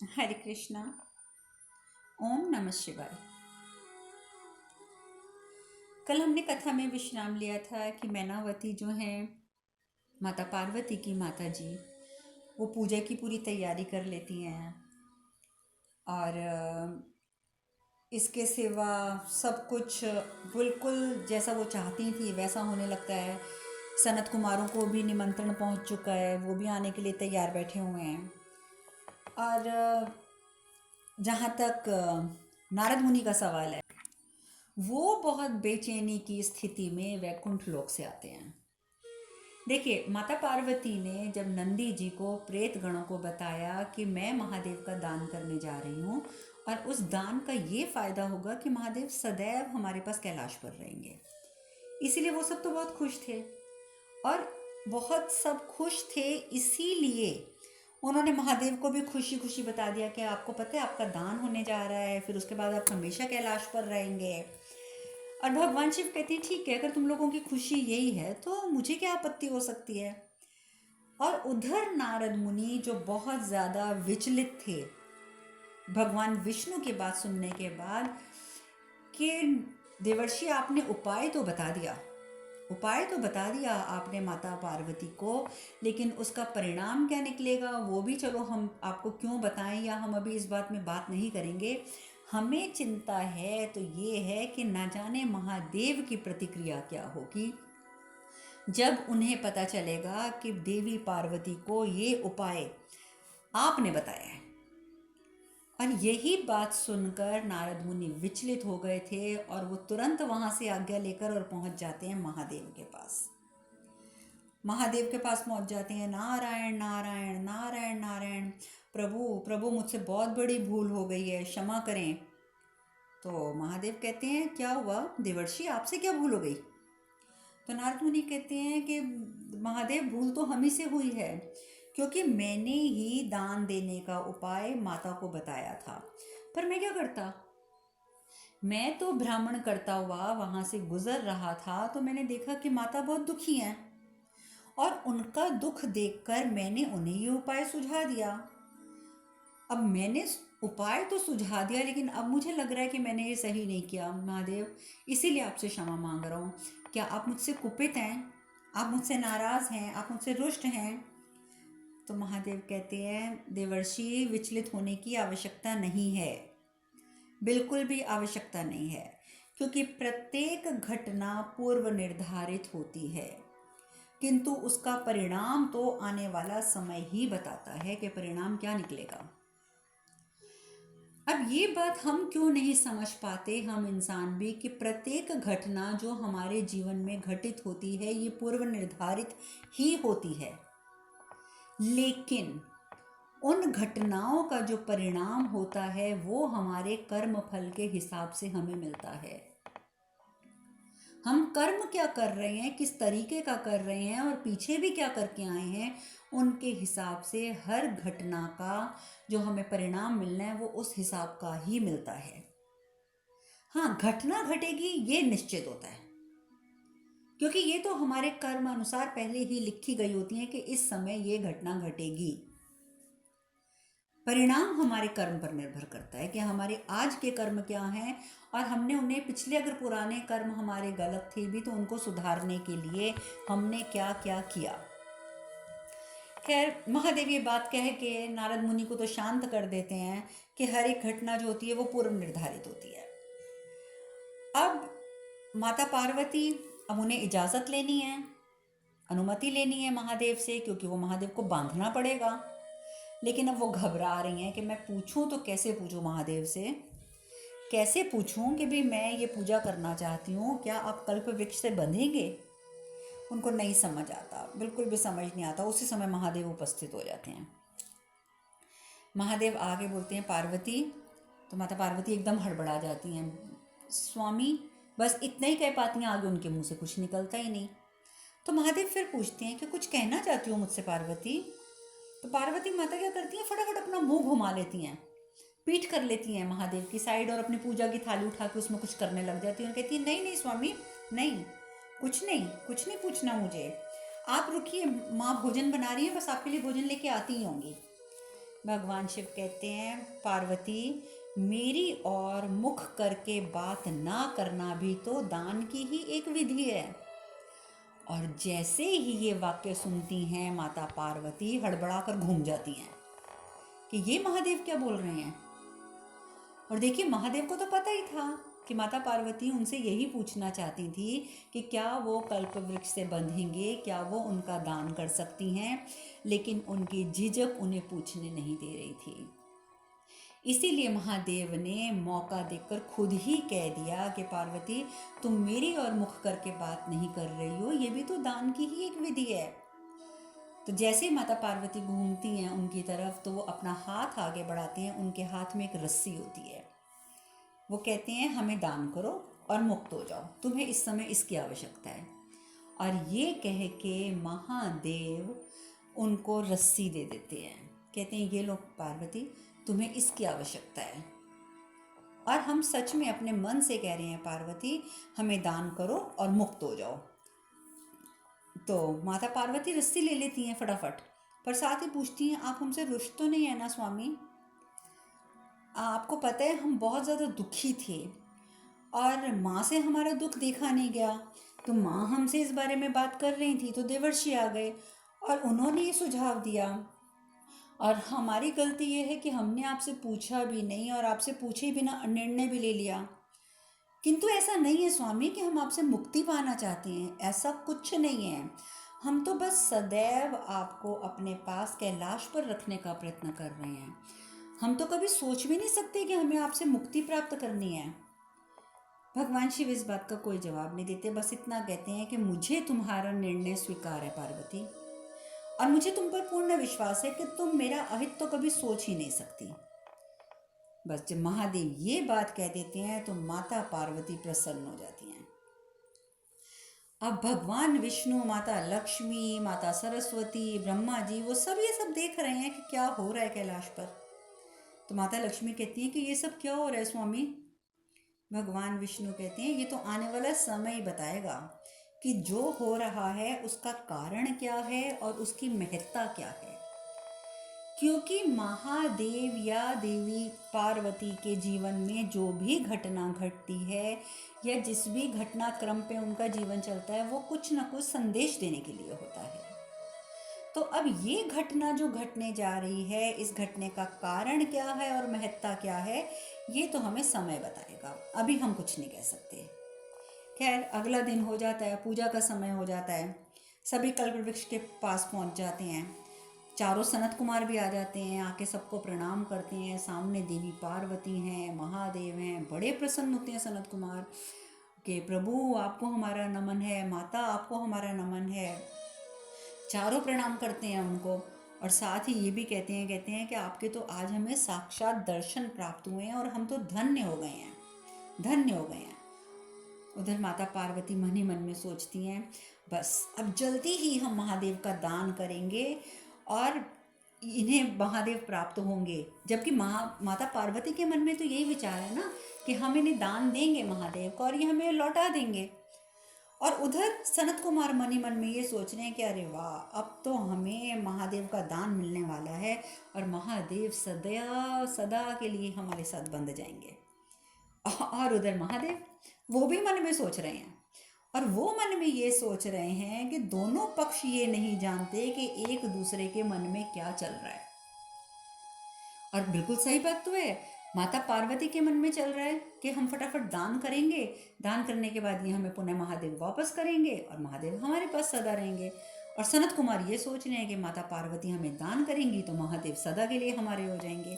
हरे कृष्णा। ओम नमः शिवाय। कल हमने कथा में विश्राम लिया था कि मैनावती जो है माता पार्वती की माता जी, वो पूजा की पूरी तैयारी कर लेती हैं और इसके सिवा सब कुछ बिल्कुल जैसा वो चाहती थी वैसा होने लगता है। सनत कुमारों को भी निमंत्रण पहुंच चुका है, वो भी आने के लिए तैयार बैठे हुए हैं। और जहाँ तक नारद मुनि का सवाल है, वो बहुत बेचैनी की स्थिति में वैकुंठ लोक से आते हैं। देखिए, माता पार्वती ने जब नंदी जी को प्रेत गणों को बताया कि मैं महादेव का दान करने जा रही हूँ और उस दान का ये फायदा होगा कि महादेव सदैव हमारे पास कैलाश पर रहेंगे, इसीलिए वो सब तो बहुत खुश थे। और बहुत सब खुश थे, इसीलिए उन्होंने महादेव को भी खुशी खुशी बता दिया कि आपको पता है आपका दान होने जा रहा है, फिर उसके बाद आप हमेशा कैलाश पर रहेंगे। और भगवान शिव कहते हैं ठीक है, अगर तुम लोगों की खुशी यही है तो मुझे क्या आपत्ति हो सकती है। और उधर नारद मुनि जो बहुत ज़्यादा विचलित थे भगवान विष्णु की बात सुनने के बाद कि देवर्षि आपने उपाय तो बता दिया, उपाय तो बता दिया आपने माता पार्वती को, लेकिन उसका परिणाम क्या निकलेगा वो भी चलो हम आपको क्यों बताएं, या हम अभी इस बात में बात नहीं करेंगे। हमें चिंता है तो ये है कि ना जाने महादेव की प्रतिक्रिया क्या होगी जब उन्हें पता चलेगा कि देवी पार्वती को ये उपाय आपने बताया है। और यही बात सुनकर नारद मुनि विचलित हो गए थे और वो तुरंत वहां से आज्ञा लेकर और पहुंच जाते हैं महादेव के पास। महादेव के पास पहुंच जाते हैं, नारायण नारायण नारायण नारायण, प्रभु प्रभु मुझसे बहुत बड़ी भूल हो गई है, क्षमा करें। तो महादेव कहते हैं क्या हुआ देवर्षि, आपसे क्या भूल हो गई। तो नारद मुनि कहते हैं कि महादेव भूल तो हम ही से हुई है, क्योंकि मैंने ही दान देने का उपाय माता को बताया था, पर मैं क्या करता, मैं तो भ्रमण करता हुआ वहां से गुजर रहा था तो मैंने देखा कि माता बहुत दुखी हैं और उनका दुख देखकर मैंने उन्हें ये उपाय सुझा दिया। अब मैंने उपाय तो सुझा दिया, लेकिन अब मुझे लग रहा है कि मैंने ये सही नहीं किया महादेव, इसीलिए आपसे क्षमा मांग रहा हूँ। क्या आप मुझसे कुपित हैं, आप मुझसे नाराज़ हैं, आप मुझसे रुष्ट हैं। तो महादेव कहते हैं देवर्षि विचलित होने की आवश्यकता नहीं है, बिल्कुल भी आवश्यकता नहीं है, क्योंकि प्रत्येक घटना पूर्व निर्धारित होती है, किंतु उसका परिणाम तो आने वाला समय ही बताता है कि परिणाम क्या निकलेगा। अब ये बात हम क्यों नहीं समझ पाते, हम इंसान भी, कि प्रत्येक घटना जो हमारे जीवन में घटित होती है ये पूर्व निर्धारित ही होती है, लेकिन उन घटनाओं का जो परिणाम होता है वो हमारे कर्म फल के हिसाब से हमें मिलता है। हम कर्म क्या कर रहे हैं, किस तरीके का कर रहे हैं और पीछे भी क्या करके आए हैं, उनके हिसाब से हर घटना का जो हमें परिणाम मिलना है वो उस हिसाब का ही मिलता है। हाँ, घटना घटेगी ये निश्चित होता है, क्योंकि ये तो हमारे कर्म अनुसार पहले ही लिखी गई होती है कि इस समय ये घटना घटेगी। परिणाम हमारे कर्म पर निर्भर करता है कि हमारे आज के कर्म क्या हैं, और हमने उन्हें पिछले अगर पुराने कर्म हमारे गलत थे भी तो उनको सुधारने के लिए हमने क्या क्या किया। खैर, महादेव ये बात कह के नारद मुनि को तो शांत कर देते हैं कि हर एक घटना जो होती है वो पूर्व निर्धारित होती है। अब माता पार्वती, अब उन्हें इजाज़त लेनी है, अनुमति लेनी है महादेव से, क्योंकि वो महादेव को बांधना पड़ेगा। लेकिन अब वो घबरा रही हैं कि मैं पूछूं तो कैसे पूछूं महादेव से, कैसे पूछूं कि भाई मैं ये पूजा करना चाहती हूँ, क्या आप कल्प वृक्ष से बंधेंगे। उनको नहीं समझ आता, बिल्कुल भी समझ नहीं आता। उसी समय महादेव उपस्थित हो जाते हैं। महादेव आगे बोलते हैं पार्वती, तो माता पार्वती एकदम हड़बड़ा जाती हैं। स्वामी, बस इतना ही कह पाती हैं, आगे उनके मुंह से कुछ निकलता ही नहीं। तो महादेव फिर पूछते हैं कि कुछ कहना चाहती हो मुझसे पार्वती। तो पार्वती माता क्या करती हैं, फटाफट अपना मुंह घुमा लेती हैं, पीठ कर लेती हैं महादेव की साइड और अपनी पूजा की थाली उठा के उसमें कुछ करने लग जाती हैं और कहती है नहीं नहीं स्वामी, नहीं, कुछ नहीं, कुछ नहीं पूछना मुझे, आप रुकिए, माँ भोजन बना रही है, बस आपके लिए भोजन लेके आती ही होंगी। भगवान शिव कहते हैं, पार्वती मेरी और मुख करके बात ना करना भी तो दान की ही एक विधि है। और जैसे ही ये वाक्य सुनती हैं माता पार्वती हड़बड़ा कर घूम जाती हैं कि ये महादेव क्या बोल रहे हैं। और देखिए, महादेव को तो पता ही था कि माता पार्वती उनसे यही पूछना चाहती थी कि क्या वो कल्प वृक्ष से बंधेंगे, क्या वो उनका दान कर सकती हैं, लेकिन उनकी झिझक उन्हें पूछने नहीं दे रही थी। इसीलिए महादेव ने मौका देकर खुद ही कह दिया कि पार्वती तुम मेरी और मुख करके बात नहीं कर रही हो, ये भी तो दान की ही एक विधि है। तो जैसे माता पार्वती घूमती हैं उनकी तरफ तो वो अपना हाथ आगे बढ़ाते हैं, उनके हाथ में एक रस्सी होती है। वो कहते हैं हमें दान करो और मुक्त हो जाओ, तुम्हें इस समय इसकी आवश्यकता है। और ये कह के महादेव उनको रस्सी दे देते हैं, कहते हैं ये लो पार्वती, तुम्हें इसकी आवश्यकता है। और हम सच में अपने मन से कह रहे हैं पार्वती हमें दान करो और मुक्त हो जाओ। तो माता पार्वती रस्सी ले लेती हैं फटाफट, पर साथ ही पूछती हैं आप हमसे रुष्ट तो नहीं है ना स्वामी? आपको पता है हम बहुत ज़्यादा दुखी थे और माँ से हमारा दुख देखा नहीं गया, तो माँ हमसे इस बारे में बात कर रही थी तो देवर्षि आ गए और उन्होंने ये सुझाव दिया। और हमारी गलती ये है कि हमने आपसे पूछा भी नहीं और आपसे पूछे बिना निर्णय भी ले लिया। किंतु ऐसा नहीं है स्वामी कि हम आपसे मुक्ति पाना चाहते हैं, ऐसा कुछ नहीं है। हम तो बस सदैव आपको अपने पास कैलाश पर रखने का प्रयत्न कर रहे हैं। हम तो कभी सोच भी नहीं सकते कि हमें आपसे मुक्ति प्राप्त करनी है। भगवान शिव इस बात का कोई जवाब नहीं देते, बस इतना कहते हैं कि मुझे तुम्हारा निर्णय स्वीकार है पार्वती, और मुझे तुम पर पूर्ण विश्वास है कि तुम मेरा अहित तो कभी सोच ही नहीं सकती। बस जब महादेव ये बात कह देते हैं तो माता पार्वती प्रसन्न हो जाती हैं। अब भगवान विष्णु, माता लक्ष्मी, माता सरस्वती, ब्रह्मा जी, वो सब ये सब देख रहे हैं कि क्या हो रहा है कैलाश पर। तो माता लक्ष्मी कहती हैं कि ये सब क्या हो रहा है स्वामी? भगवान विष्णु कहते हैं ये तो आने वाला समय ही बताएगा कि जो हो रहा है उसका कारण क्या है और उसकी महत्ता क्या है। क्योंकि महादेव या देवी पार्वती के जीवन में जो भी घटना घटती है या जिस भी घटनाक्रम पे उनका जीवन चलता है वो कुछ ना कुछ संदेश देने के लिए होता है। तो अब ये घटना जो घटने जा रही है, इस घटने का कारण क्या है और महत्ता क्या है, ये तो हमें समय बताएगा, अभी हम कुछ नहीं कह सकते। खैर, अगला दिन हो जाता है, पूजा का समय हो जाता है, सभी कल्पवृक्ष के पास पहुंच जाते हैं। चारों सनत कुमार भी आ जाते हैं, आके सबको प्रणाम करते हैं। सामने देवी पार्वती हैं, महादेव हैं, बड़े प्रसन्न होते हैं सनत कुमार कि प्रभु आपको हमारा नमन है, माता आपको हमारा नमन है। चारों प्रणाम करते हैं उनको और साथ ही ये भी कहते हैं कि आपके तो आज हमें साक्षात दर्शन प्राप्त हुए हैं और हम तो धन्य हो गए हैं, धन्य हो गए हैं। उधर माता पार्वती मन ही मन में सोचती हैं बस अब जल्दी ही हम महादेव का दान करेंगे और इन्हें महादेव प्राप्त होंगे। जबकि माता पार्वती के मन में तो यही विचार है ना कि हम इन्हें दान देंगे महादेव को और ये हमें लौटा देंगे। और उधर सनत कुमार मन ही मन में ये सोच रहे हैं कि अरे वाह, अब तो हमें महादेव का दान मिलने वाला है और महादेव सदा सदा के लिए हमारे साथ बंध जाएंगे। और उधर महादेव वो भी मन में सोच रहे हैं और वो मन में ये सोच रहे हैं कि दोनों पक्ष ये नहीं जानते कि एक दूसरे के मन में क्या चल रहा है। और बिल्कुल सही बात तो है, माता पार्वती के मन में चल रहा है कि हम फटाफट दान करेंगे, दान करने के बाद ये हमें पुनः महादेव वापस करेंगे और महादेव हमारे पास सदा रहेंगे। और सनत कुमार ये सोच रहे हैं कि माता पार्वती हमें दान करेंगी तो महादेव सदा के लिए हमारे हो जाएंगे।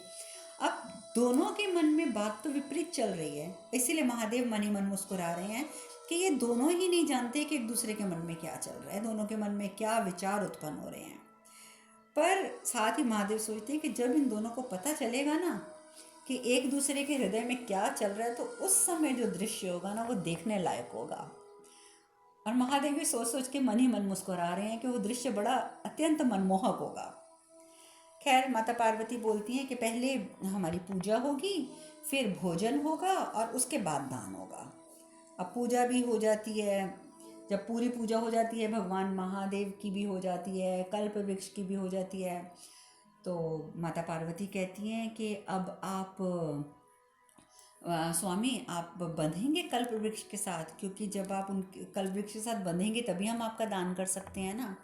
अब दोनों के मन में बात तो विपरीत चल रही है, इसीलिए महादेव मन ही मन मुस्कुरा रहे हैं कि ये दोनों ही नहीं जानते कि एक दूसरे के मन में क्या चल रहा है, दोनों के मन में क्या विचार उत्पन्न हो रहे हैं। पर साथ ही महादेव सोचते हैं कि जब इन दोनों को पता चलेगा ना कि एक दूसरे के हृदय में क्या चल रहा है तो उस समय जो दृश्य होगा ना वो देखने लायक होगा। और महादेव भी सोच सोच के मन ही मन मुस्कुरा रहे हैं कि वो दृश्य बड़ा अत्यंत मनमोहक होगा। खैर, माता पार्वती बोलती हैं कि पहले हमारी पूजा होगी, फिर भोजन होगा और उसके बाद दान होगा। अब पूजा भी हो जाती है, जब पूरी पूजा हो जाती है भगवान महादेव की भी हो जाती है, कल्प वृक्ष की भी हो जाती है, तो माता पार्वती कहती हैं कि अब आप स्वामी आप बंधेंगे कल्प वृक्ष के साथ, क्योंकि जब आप उन कल्प वृक्ष के साथ बंधेंगे तभी हम आपका दान कर सकते हैं ना।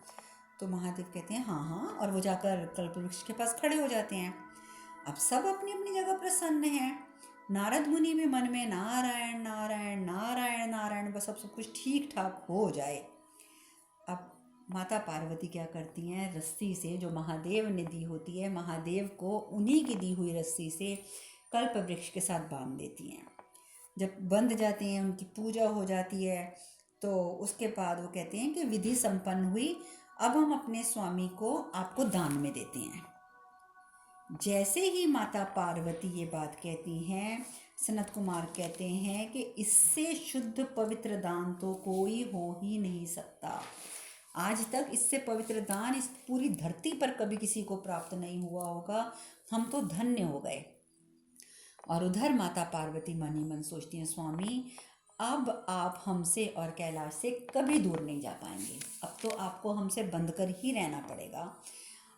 तो महादेव कहते हैं हाँ हाँ, और वो जाकर कल्प वृक्ष के पास खड़े हो जाते हैं। अब सब अपनी अपनी जगह प्रसन्न हैं। नारद मुनि भी मन में नारायण नारायण नारायण नारायण, बस अब सब कुछ ठीक ठाक हो जाए। अब माता पार्वती क्या करती हैं, रस्सी से जो महादेव ने दी होती है, महादेव को उन्हीं की दी हुई रस्सी से कल्प वृक्ष के साथ बांध देती हैं। जब बंध जाती हैं, उनकी पूजा हो जाती है, तो उसके बाद वो कहते हैं कि विधि संपन्न हुई, अब हम अपने स्वामी को आपको दान में देते हैं। जैसे ही माता पार्वती ये बात कहती हैं, सनत कुमार कहते हैं कि इससे शुद्ध पवित्र दान तो कोई हो ही नहीं सकता। आज तक इससे पवित्र दान इस पूरी धरती पर कभी किसी को प्राप्त नहीं हुआ होगा। हम तो धन्य हो गए। और उधर माता पार्वती मन ही मन सोचती हैं, स्वामी अब आप हमसे और कैलाश से कभी दूर नहीं जा पाएंगे, अब तो आपको हमसे बंध कर ही रहना पड़ेगा।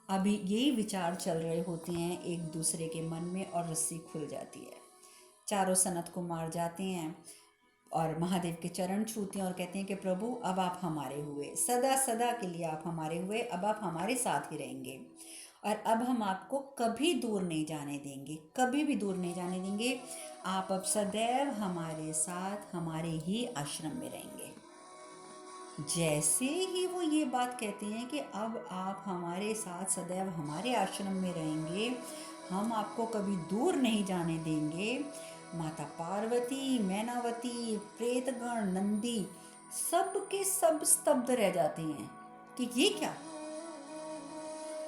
अभी यही विचार चल रहे होते हैं एक दूसरे के मन में, और रस्सी खुल जाती है। चारों सनत कुमार जाते हैं और महादेव के चरण छूते हैं और कहते हैं कि प्रभु अब आप हमारे हुए, सदा सदा के लिए आप हमारे हुए, अब आप हमारे साथ ही रहेंगे, और अब हम आपको कभी दूर नहीं जाने देंगे, कभी भी दूर नहीं जाने देंगे। आप अब सदैव हमारे साथ हमारे ही आश्रम में रहेंगे। जैसे ही वो ये बात कहते हैं कि अब आप हमारे साथ सदैव हमारे आश्रम में रहेंगे, हम आपको कभी दूर नहीं जाने देंगे, माता पार्वती, मैनावती, प्रेतगण, नंदी सब के सब स्तब्ध रह जाते हैं कि ये क्या।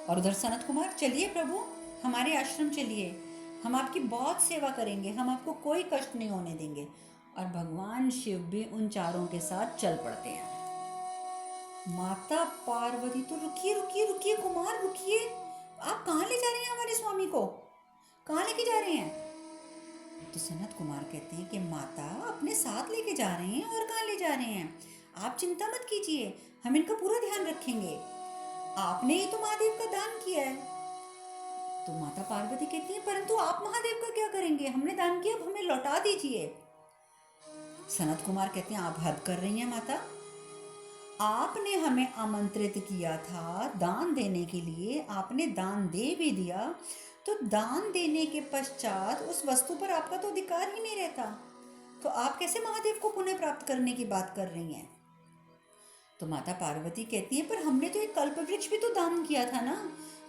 और उधर सनत कुमार, चलिए प्रभु हमारे आश्रम चलिए, हम आपकी बहुत सेवा करेंगे, हम आपको कोई कष्ट नहीं होने देंगे। और भगवान शिव भी उन चारों के साथ चल पड़ते हैं। माता पार्वती तो रुकिए रुकिए रुकिए कुमार रुकिए, आप कहाँ ले जा रहे हैं हमारे स्वामी को, कहाँ लेके जा रहे हैं। तो सनत कुमार कहते हैं कि माता अपने साथ लेके जा रहे हैं, और कहाँ ले जा रहे हैं, आप चिंता मत कीजिए, हम इनका पूरा ध्यान रखेंगे, आपने ही तो महादेव का दान किया है। तो माता पार्वती कहती है परंतु आप महादेव का क्या करेंगे, हमने दान किया, अब हमें लौटा दीजिए। सनत कुमार कहते हैं आप हद कर रही हैं माता, आपने हमें आमंत्रित किया था दान देने के लिए, आपने दान दे भी दिया, तो दान देने के पश्चात उस वस्तु पर आपका तो अधिकार ही नहीं रहता, तो आप कैसे महादेव को पुनः प्राप्त करने की बात कर रही हैं। तो माता पार्वती कहती है पर हमने तो एक कल्प वृक्ष भी तो दान किया था ना,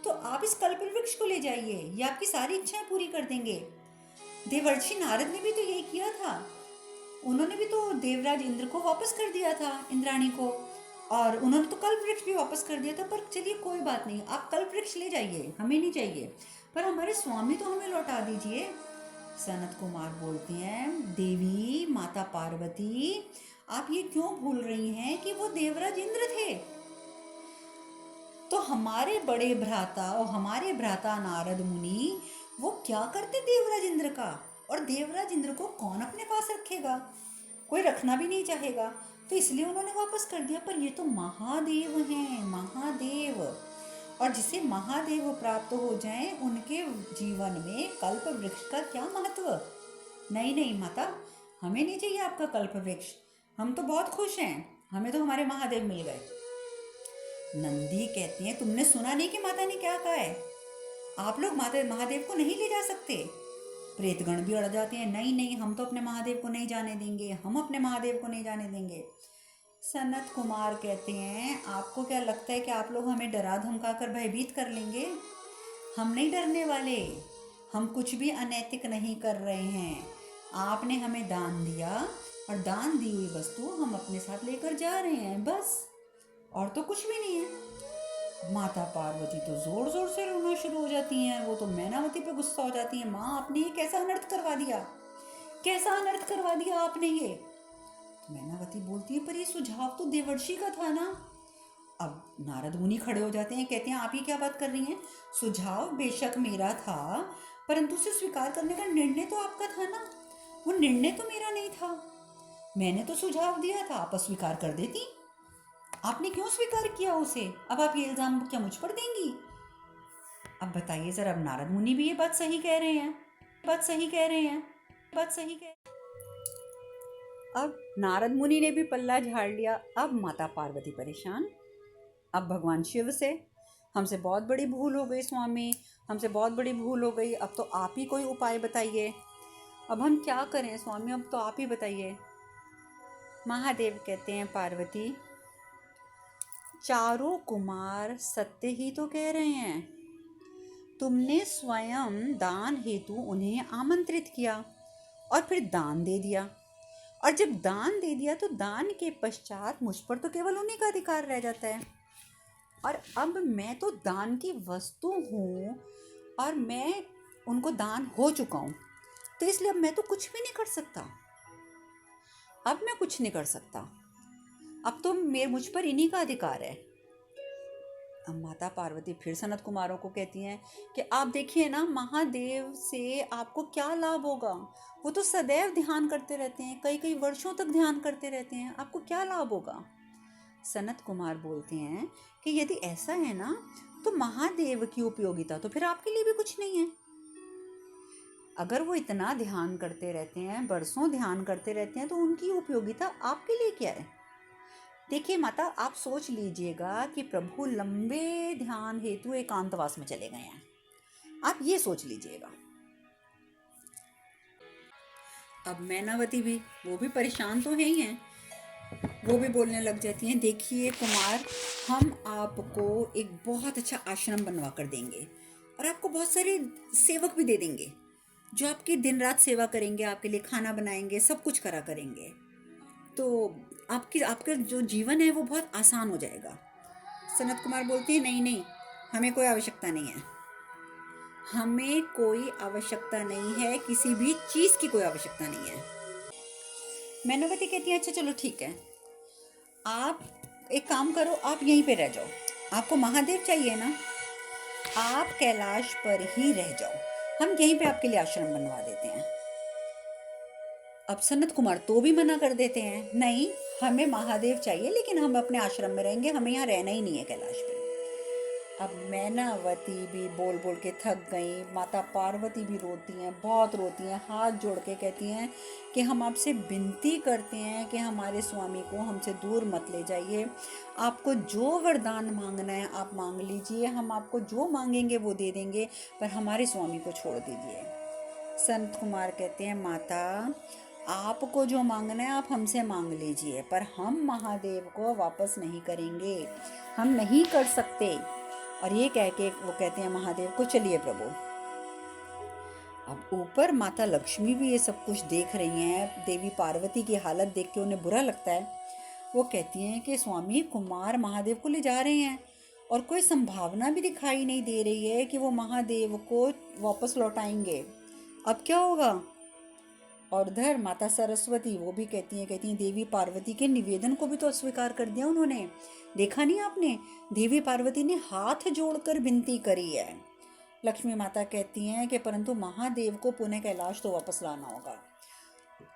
तो आप इस कल्प वृक्ष को ले जाइए, ये आपकी सारी इच्छाएं पूरी कर देंगे। देवर्षि नारद ने भी तो यही किया था, उन्होंने भी तो देवराज इंद्र को वापस कर दिया था, इंद्राणी को, और उन्होंने तो कल्प वृक्ष भी वापस कर दिया था। पर चलिए कोई बात नहीं, आप कल्प वृक्ष ले जाइए, हमें नहीं चाहिए, पर हमारे स्वामी तो हमें लौटा दीजिए। सनत कुमार बोलते हैं देवी माता पार्वती, आप ये क्यों भूल रही हैं कि वो देवराज इंद्र थे, तो हमारे बड़े भ्राता और हमारे भ्राता नारद मुनि वो क्या करते देवराज इंद्र का, और देवराज इंद्र को कौन अपने पास रखेगा, कोई रखना भी नहीं चाहेगा, तो इसलिए उन्होंने वापस कर दिया। पर ये तो महादेव हैं, महादेव, और जिसे महादेव प्राप्त हो जाएं उनके जीवन में कल्प वृक्ष का क्या महत्व। नहीं नहीं माता, हमें नहीं चाहिए आपका कल्प वृक्ष, हम तो बहुत खुश हैं, हमें तो हमारे महादेव मिल गए। नंदी कहती हैं तुमने सुना नहीं कि माता ने क्या कहा है, आप लोग महादेव को नहीं ले जा सकते। प्रेतगण भी अड़ जाते हैं, नहीं नहीं हम तो अपने महादेव को नहीं जाने देंगे, हम अपने महादेव को नहीं जाने देंगे। सनत कुमार कहते हैं आपको क्या लगता है कि आप लोग हमें डरा धमका कर भयभीत कर लेंगे, हम नहीं डरने वाले, हम कुछ भी अनैतिक नहीं कर रहे हैं, आपने हमें दान दिया और दान दी हुई वस्तु हम अपने साथ लेकर जा रहे हैं, बस, और तो कुछ भी नहीं है। माता पार्वती तो जोर जोर से रोना शुरू हो जाती हैं, वो तो मैनावती पे गुस्सा हो जाती है, माँ आपने ये कैसा अनर्थ करवा दिया, कैसा अनर्थ करवा दिया आपने ये। तो मैनावती बोलती है पर ये सुझाव तो देवर्षि का था ना। अब नारद मुनि खड़े हो जाते हैं, कहते हैं आप ये क्या बात कर रही हैं, सुझाव बेशक मेरा था, परंतु उसे स्वीकार करने का निर्णय तो आपका था ना, वो निर्णय तो मेरा नहीं था, मैंने तो सुझाव दिया था, आप अस्वीकार कर देती, आपने क्यों स्वीकार किया उसे, अब आप ये इल्जाम क्या मुझ पर देंगी। अब बताइए ज़रा, अब नारद मुनि भी ये बात सही कह रहे हैं, बात सही कह रहे हैं, बात सही कह अब नारद मुनि ने भी पल्ला झाड़ लिया। अब माता पार्वती परेशान। अब भगवान शिव से, हमसे बहुत बड़ी भूल हो गई स्वामी, हमसे बहुत बड़ी भूल हो गई, अब तो आप ही कोई उपाय बताइए, अब हम क्या करें स्वामी, अब तो आप ही बताइए। महादेव कहते हैं, पार्वती, चारों कुमार सत्य ही तो कह रहे हैं, तुमने स्वयं दान हेतु उन्हें आमंत्रित किया और फिर दान दे दिया, और जब दान दे दिया तो दान के पश्चात मुझ पर तो केवल उन्हीं का अधिकार रह जाता है, और अब मैं तो दान की वस्तु हूँ और मैं उनको दान हो चुका हूँ, तो इसलिए अब मैं तो कुछ भी नहीं कर सकता, अब मैं कुछ नहीं कर सकता, अब तो मुझ पर इन्हीं का अधिकार है। अब माता पार्वती फिर सनत कुमारों को कहती हैं कि आप देखिए ना, महादेव से आपको क्या लाभ होगा, वो तो सदैव ध्यान करते रहते हैं, कई कई वर्षों तक ध्यान करते रहते हैं, आपको क्या लाभ होगा। सनत कुमार बोलते हैं कि यदि ऐसा है ना, तो महादेव की उपयोगिता तो फिर आपके लिए भी कुछ नहीं है। अगर वो इतना ध्यान करते रहते हैं, बरसों ध्यान करते रहते हैं, तो उनकी उपयोगिता आपके लिए क्या है। देखिए माता, आप सोच लीजिएगा कि प्रभु लंबे ध्यान हेतु एकांतवास में चले गए हैं, आप ये सोच लीजिएगा। अब मैनावती भी, वो भी परेशान तो है ही हैं, वो भी बोलने लग जाती हैं, देखिए कुमार, हम आपको एक बहुत अच्छा आश्रम बनवा कर देंगे और आपको बहुत सारे सेवक भी दे देंगे जो आपकी दिन रात सेवा करेंगे, आपके लिए खाना बनाएंगे, सब कुछ करा करेंगे, तो आपका जो जीवन है वो बहुत आसान हो जाएगा। सनत कुमार बोलते हैं, नहीं नहीं, हमें कोई आवश्यकता नहीं है, हमें कोई आवश्यकता नहीं है, किसी भी चीज़ की कोई आवश्यकता नहीं है। मैनावती कहती है, अच्छा चलो ठीक है, आप एक काम करो, आप यहीं पे रह जाओ, आपको महादेव चाहिए ना, आप कैलाश पर ही रह जाओ, हम यहीं पे आपके लिए आश्रम बनवा देते हैं। अब सनत कुमार तो भी मना कर देते हैं, नहीं, हमें महादेव चाहिए, लेकिन हम अपने आश्रम में रहेंगे, हमें यहाँ रहना ही नहीं है कैलाश पे। अब मैनावती भी बोल बोल के थक गई, माता पार्वती भी रोती हैं, बहुत रोती हैं, हाथ जोड़ के कहती हैं कि हम आपसे विनती करते हैं कि हमारे स्वामी को हमसे दूर मत ले जाइए, आपको जो वरदान मांगना है आप मांग लीजिए, हम आपको जो मांगेंगे वो दे देंगे, पर हमारे स्वामी को छोड़ दीजिए। संत कुमार कहते हैं, माता, आपको जो मांगना है आप हमसे मांग लीजिए, पर हम महादेव को वापस नहीं करेंगे, हम नहीं कर सकते। और ये कह के वो कहते हैं महादेव को, चलिए प्रभु। अब ऊपर माता लक्ष्मी भी ये सब कुछ देख रही हैं, देवी पार्वती की हालत देख के उन्हें बुरा लगता है। वो कहती हैं कि स्वामी, कुमार महादेव को ले जा रहे हैं और कोई संभावना भी दिखाई नहीं दे रही है कि वो महादेव को वापस लौटाएंगे, अब क्या होगा। और उधर माता सरस्वती वो भी कहती हैं देवी पार्वती के निवेदन को भी तो अस्वीकार कर दिया उन्होंने, देखा नहीं आपने, देवी पार्वती ने हाथ जोड़कर विनती करी है। लक्ष्मी माता कहती हैं कि परंतु महादेव को पुनः कैलाश तो वापस लाना होगा,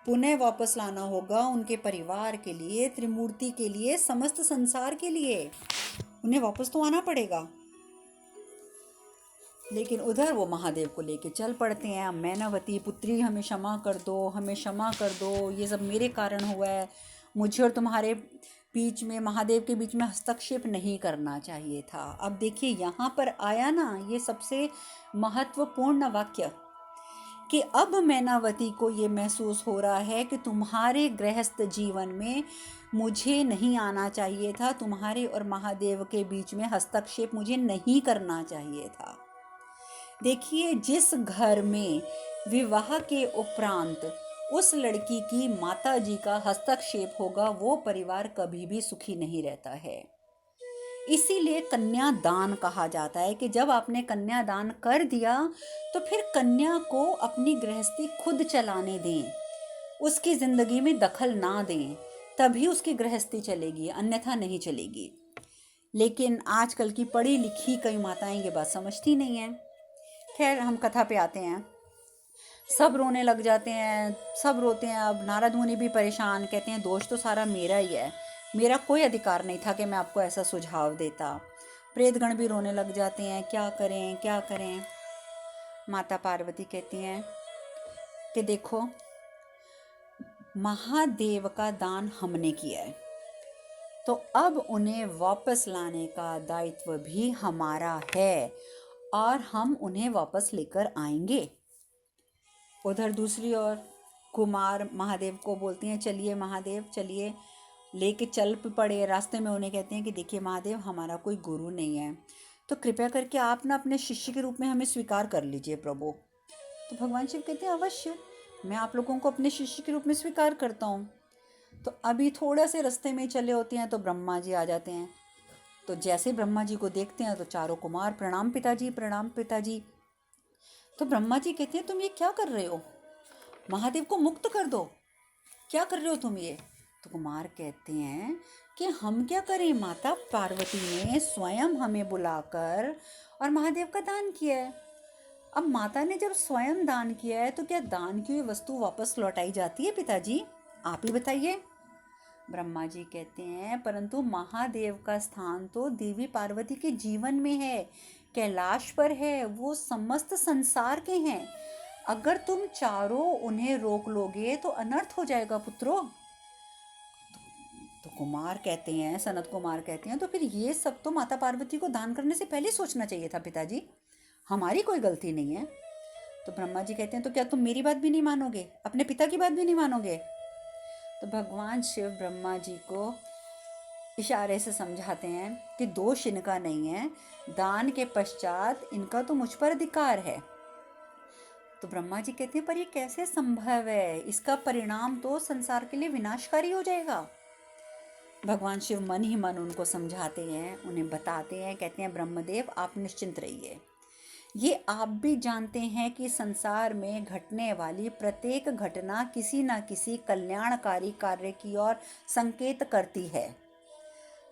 पुनः वापस लाना होगा, उनके परिवार के लिए, त्रिमूर्ति के लिए, समस्त संसार के लिए उन्हें वापस तो आना पड़ेगा। लेकिन उधर वो महादेव को लेके चल पड़ते हैं, मैनावती पुत्री हमें क्षमा कर दो, हमें क्षमा कर दो, ये सब मेरे कारण हुआ है, मुझे और तुम्हारे बीच में, महादेव के बीच में हस्तक्षेप नहीं करना चाहिए था। अब देखिए यहाँ पर आया ना ये सबसे महत्वपूर्ण वाक्य, कि अब मैनावती को ये महसूस हो रहा है कि तुम्हारे गृहस्थ जीवन में मुझे नहीं आना चाहिए था, तुम्हारे और महादेव के बीच में हस्तक्षेप मुझे नहीं करना चाहिए था। देखिए, जिस घर में विवाह के उपरांत उस लड़की की माता जी का हस्तक्षेप होगा, वो परिवार कभी भी सुखी नहीं रहता है। इसीलिए कन्यादान कहा जाता है कि जब आपने कन्यादान कर दिया तो फिर कन्या को अपनी गृहस्थी खुद चलाने दें, उसकी ज़िंदगी में दखल ना दें, तभी उसकी गृहस्थी चलेगी, अन्यथा नहीं चलेगी। लेकिन आजकल की पढ़ी लिखी कई माताएं ये बात समझती नहीं हैं। खैर, हम कथा पे आते हैं। सब रोने लग जाते हैं, सब रोते हैं। अब नारद मुनि भी परेशान, कहते हैं दोष तो सारा मेरा ही है, मेरा कोई अधिकार नहीं था कि मैं आपको ऐसा सुझाव देता। प्रेतगण भी रोने लग जाते हैं, क्या करें क्या करें। माता पार्वती कहती हैं कि देखो, महादेव का दान हमने किया है, तो अब उन्हें वापस लाने का दायित्व भी हमारा है और हम उन्हें वापस लेकर आएंगे। उधर दूसरी ओर कुमार महादेव को बोलती हैं, चलिए महादेव चलिए, लेके चल पड़े। रास्ते में उन्हें कहते हैं कि देखिए महादेव, हमारा कोई गुरु नहीं है, तो कृपया करके आप ना अपने शिष्य के रूप में हमें स्वीकार कर लीजिए प्रभु। तो भगवान शिव कहते हैं, अवश्य, मैं आप लोगों को अपने शिष्य के रूप में स्वीकार करता हूँ। तो अभी थोड़ा से रास्ते में चले होते हैं तो ब्रह्मा जी आ जाते हैं। तो जैसे ब्रह्मा जी को देखते हैं तो चारों कुमार, प्रणाम पिताजी, प्रणाम पिताजी। तो ब्रह्मा जी कहते हैं, तुम ये क्या कर रहे हो, महादेव को मुक्त कर दो, क्या कर रहे हो तुम ये। तो कुमार कहते हैं कि हम क्या करें, माता पार्वती ने स्वयं हमें बुलाकर और महादेव का दान किया है। अब माता ने जब स्वयं दान किया है तो क्या दान की हुई वस्तु वापस लौटाई जाती है पिताजी, आप ही बताइए। ब्रह्मा जी कहते हैं, परंतु महादेव का स्थान तो देवी पार्वती के जीवन में है, कैलाश पर है, वो समस्त संसार के हैं। अगर तुम चारों उन्हें रोक लोगे तो अनर्थ हो जाएगा पुत्रो। तो कुमार कहते हैं, सनत कुमार कहते हैं, तो फिर ये सब तो माता पार्वती को दान करने से पहले सोचना चाहिए था पिताजी, हमारी कोई गलती नहीं है। तो ब्रह्मा जी कहते हैं, तो क्या तुम मेरी बात भी नहीं मानोगे, अपने पिता की बात भी नहीं मानोगे। तो भगवान शिव ब्रह्मा जी को इशारे से समझाते हैं कि दोष इनका नहीं है, दान के पश्चात इनका तो मुझ पर अधिकार है। तो ब्रह्मा जी कहते हैं, पर ये कैसे संभव है, इसका परिणाम तो संसार के लिए विनाशकारी हो जाएगा। भगवान शिव मन ही मन उनको समझाते हैं, उन्हें बताते हैं, कहते हैं, ब्रह्मदेव आप निश्चिंत रहिए, ये आप भी जानते हैं कि संसार में घटने वाली प्रत्येक घटना किसी न किसी कल्याणकारी कार्य की ओर संकेत करती है।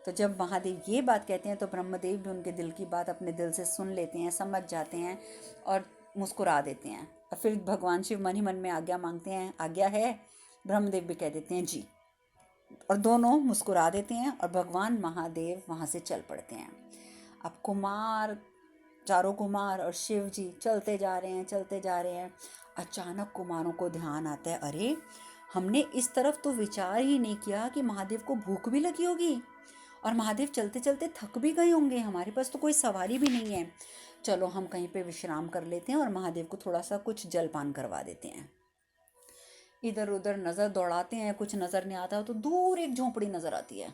तो जब महादेव ये बात कहते हैं तो ब्रह्मदेव भी उनके दिल की बात अपने दिल से सुन लेते हैं, समझ जाते हैं और मुस्कुरा देते हैं। और फिर भगवान शिव मन ही मन में आज्ञा मांगते हैं, आज्ञा है। ब्रह्मदेव भी कह देते हैं जी, और दोनों मुस्कुरा देते हैं और भगवान महादेव वहाँ से चल पड़ते हैं। अब कुमार, चारों कुमार और शिव जी चलते जा रहे हैं, चलते जा रहे हैं। अचानक कुमारों को ध्यान आता है, अरे हमने इस तरफ तो विचार ही नहीं किया कि महादेव को भूख भी लगी होगी और महादेव चलते चलते थक भी गए होंगे, हमारे पास तो कोई सवारी भी नहीं है, चलो हम कहीं पे विश्राम कर लेते हैं और महादेव को थोड़ा सा कुछ जलपान करवा देते हैं। इधर उधर नज़र दौड़ाते हैं, कुछ नज़र नहीं आता, तो दूर एक झोंपड़ी नज़र आती है।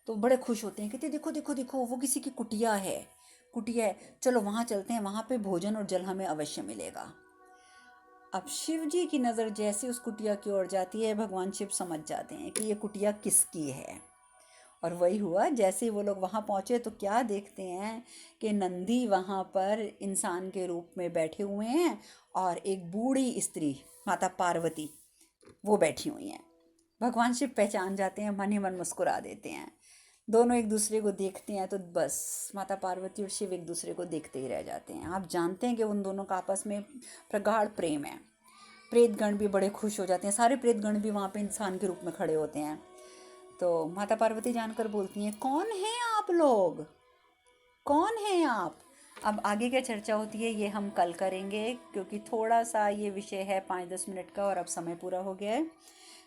तो बड़े खुश होते हैं, कहते देखो देखो देखो, वो किसी की कुटिया है, कुटिया है, चलो वहाँ चलते हैं, वहाँ पे भोजन और जल हमें अवश्य मिलेगा। अब शिव जी की नज़र जैसे उस कुटिया की ओर जाती है, भगवान शिव समझ जाते हैं कि ये कुटिया किसकी है। और वही हुआ, जैसे वो लोग वहाँ पहुँचे तो क्या देखते हैं कि नंदी वहाँ पर इंसान के रूप में बैठे हुए हैं और एक बूढ़ी स्त्री माता पार्वती वो बैठी हुई हैं। भगवान शिव पहचान जाते हैं, मन ही मन मुस्कुरा देते हैं। दोनों एक दूसरे को देखते हैं तो बस माता पार्वती और शिव एक दूसरे को देखते ही रह जाते हैं। आप जानते हैं कि उन दोनों का आपस में प्रगाढ़ प्रेम है। प्रेतगण भी बड़े खुश हो जाते हैं, सारे प्रेतगण भी वहाँ पे इंसान के रूप में खड़े होते हैं। तो माता पार्वती जानकर बोलती हैं, कौन हैं आप लोग, कौन हैं आप। अब आगे क्या चर्चा होती है ये हम कल करेंगे, क्योंकि थोड़ा सा ये विषय है 5-10 मिनट का और अब समय पूरा हो गया है।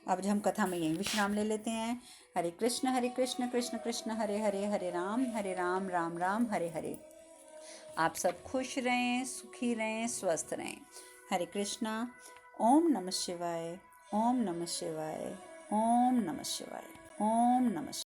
अब हम कथा में यहीं विश्राम ले लेते हैं। हरे कृष्ण कृष्ण कृष्ण हरे हरे, हरे राम राम राम हरे हरे। आप सब खुश रहें, सुखी रहें, स्वस्थ रहें। हरे कृष्णा। ओम नमः शिवाय, ओम नमः शिवाय, ओम नमः शिवाय, ओम नमः शिवाय।